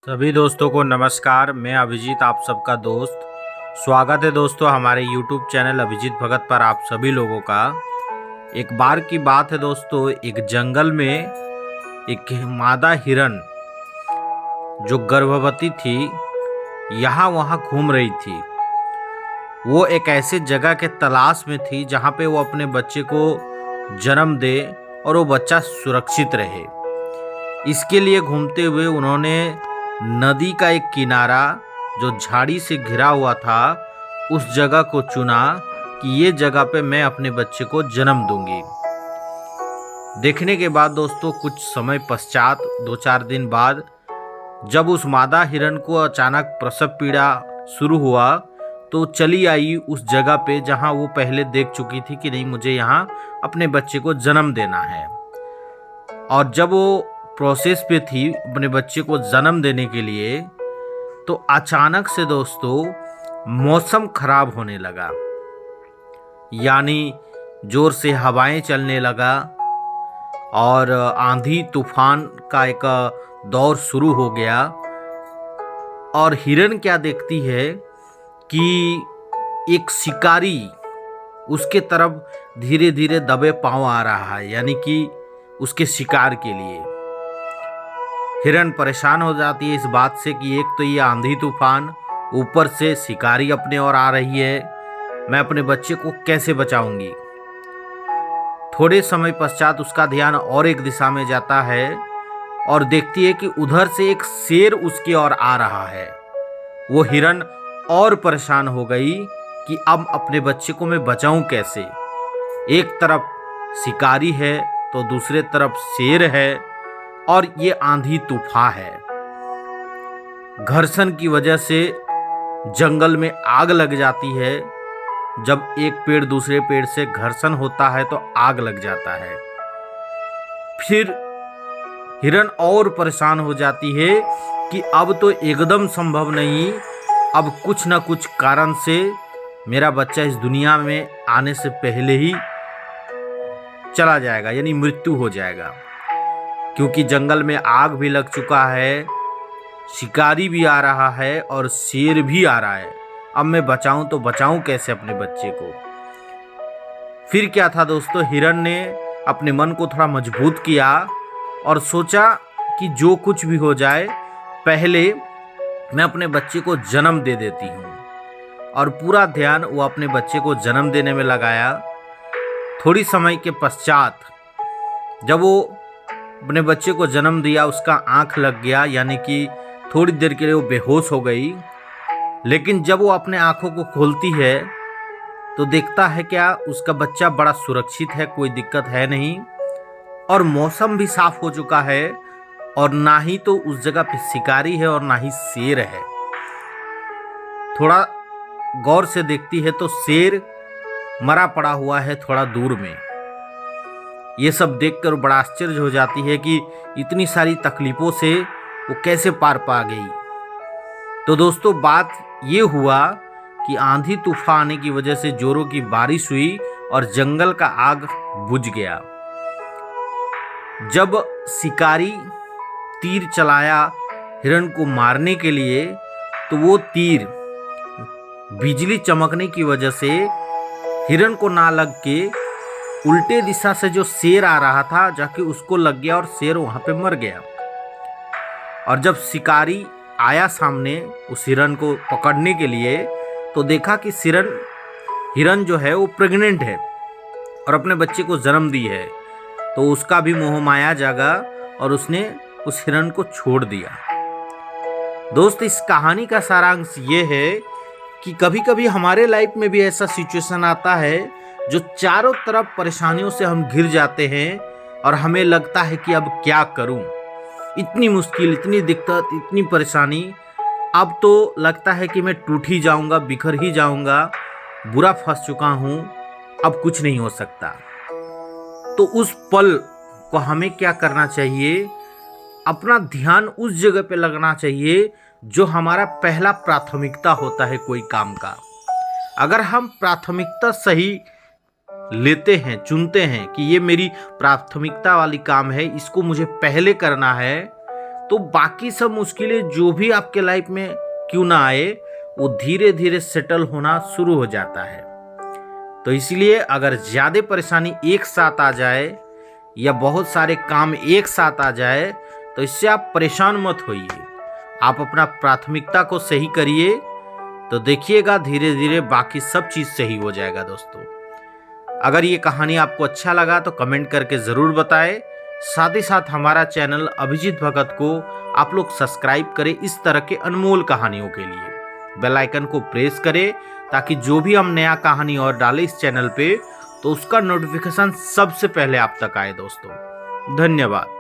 सभी दोस्तों को नमस्कार। मैं अभिजीत, आप सबका दोस्त। स्वागत है दोस्तों हमारे YouTube चैनल अभिजीत भगत पर आप सभी लोगों का। एक बार की बात है दोस्तों, एक जंगल में एक मादा हिरन जो गर्भवती थी यहाँ वहाँ घूम रही थी। वो एक ऐसे जगह के तलाश में थी जहाँ पे वो अपने बच्चे को जन्म दे और वो बच्चा सुरक्षित रहे। इसके लिए घूमते हुए उन्होंने नदी का एक किनारा जो झाड़ी से घिरा हुआ था उस जगह को चुना कि ये जगह पे मैं अपने बच्चे को जन्म दूंगी। देखने के बाद दोस्तों कुछ समय पश्चात 2-4 दिन बाद जब उस मादा हिरन को अचानक प्रसव पीड़ा शुरू हुआ तो चली आई उस जगह पे जहां वो पहले देख चुकी थी कि नहीं मुझे यहाँ अपने बच्चे को जन्म देना है। और जब वो प्रोसेस पे थी अपने बच्चे को जन्म देने के लिए तो अचानक से दोस्तों मौसम खराब होने लगा, यानी जोर से हवाएं चलने लगा और आंधी तूफान का एक दौर शुरू हो गया। और हिरन क्या देखती है कि एक शिकारी उसके तरफ धीरे धीरे दबे पांव आ रहा है, यानी कि उसके शिकार के लिए। हिरन परेशान हो जाती है इस बात से कि एक तो ये आंधी तूफान, ऊपर से शिकारी अपने ओर आ रही है, मैं अपने बच्चे को कैसे बचाऊंगी। थोड़े समय पश्चात उसका ध्यान और एक दिशा में जाता है और देखती है कि उधर से एक शेर उसकी ओर आ रहा है। वो हिरन और परेशान हो गई कि अब अपने बच्चे को मैं बचाऊं कैसे। एक तरफ शिकारी है तो दूसरे तरफ शेर है और ये आंधी तूफान है। घर्षण की वजह से जंगल में आग लग जाती है। जब एक पेड़ दूसरे पेड़ से घर्षण होता है तो आग लग जाता है। फिर हिरन और परेशान हो जाती है कि अब तो एकदम संभव नहीं, अब कुछ ना कुछ कारण से मेरा बच्चा इस दुनिया में आने से पहले ही चला जाएगा, यानी मृत्यु हो जाएगा। क्योंकि जंगल में आग भी लग चुका है, शिकारी भी आ रहा है और शेर भी आ रहा है। अब मैं बचाऊं तो बचाऊं कैसे अपने बच्चे को। फिर क्या था दोस्तों, हिरन ने अपने मन को थोड़ा मजबूत किया और सोचा कि जो कुछ भी हो जाए पहले मैं अपने बच्चे को जन्म दे देती हूँ। और पूरा ध्यान वो अपने बच्चे को जन्म देने में लगाया। थोड़ी समय के पश्चात जब वो अपने बच्चे को जन्म दिया उसका आंख लग गया, यानी कि थोड़ी देर के लिए वो बेहोश हो गई। लेकिन जब वो अपने आंखों को खोलती है तो देखता है क्या उसका बच्चा बड़ा सुरक्षित है, कोई दिक्कत है नहीं और मौसम भी साफ हो चुका है और ना ही तो उस जगह पे शिकारी है और ना ही शेर है। थोड़ा गौर से देखती है तो शेर मरा पड़ा हुआ है थोड़ा दूर में। ये सब देखकर बड़ा आश्चर्य हो जाती है कि इतनी सारी तकलीफों से वो कैसे पार पा गई। तो दोस्तों बात ये हुआ कि आंधी तूफान आने की वजह से जोरों की बारिश हुई और जंगल का आग बुझ गया। जब शिकारी तीर चलाया हिरन को मारने के लिए तो वो तीर बिजली चमकने की वजह से हिरन को ना लग के उल्टे दिशा से जो शेर आ रहा था जाके उसको लग गया और शेर वहां पे मर गया। और जब शिकारी आया सामने उस हिरन को पकड़ने के लिए तो देखा कि हिरन जो है वो प्रेग्नेंट है और अपने बच्चे को जन्म दी है। तो उसका भी मोह माया जागा और उसने उस हिरन को छोड़ दिया। दोस्त इस कहानी का सारांश ये है कि कभी कभी हमारे लाइफ में भी ऐसा सिचुएशन आता है जो चारों तरफ परेशानियों से हम घिर जाते हैं और हमें लगता है कि अब क्या करूं, इतनी मुश्किल, इतनी दिक्कत, इतनी परेशानी, अब तो लगता है कि मैं टूट ही जाऊंगा, बिखर ही जाऊंगा, बुरा फंस चुका हूं, अब कुछ नहीं हो सकता। तो उस पल को हमें क्या करना चाहिए, अपना ध्यान उस जगह पे लगना चाहिए जो हमारा पहला प्राथमिकता होता है कोई काम का। अगर हम प्राथमिकता सही लेते हैं, चुनते हैं कि ये मेरी प्राथमिकता वाली काम है, इसको मुझे पहले करना है, तो बाकी सब मुश्किलें जो भी आपके लाइफ में क्यों ना आए, वो धीरे धीरे सेटल होना शुरू हो जाता है। तो इसलिए अगर ज़्यादा परेशानी एक साथ आ जाए या बहुत सारे काम एक साथ आ जाए, तो इससे आप परेशान मत होइए। आप अपना प्राथमिकता को सही करिए, तो देखिएगा धीरे धीरे बाकी सब चीज़ सही हो जाएगा दोस्तों। अगर ये कहानी आपको अच्छा लगा तो कमेंट करके ज़रूर बताएं। साथ ही साथ हमारा चैनल अभिजीत भगत को आप लोग सब्सक्राइब करें इस तरह के अनमोल कहानियों के लिए। बेल आइकन को प्रेस करें ताकि जो भी हम नया कहानी और डालें इस चैनल पे, तो उसका नोटिफिकेशन सबसे पहले आप तक आए दोस्तों। धन्यवाद।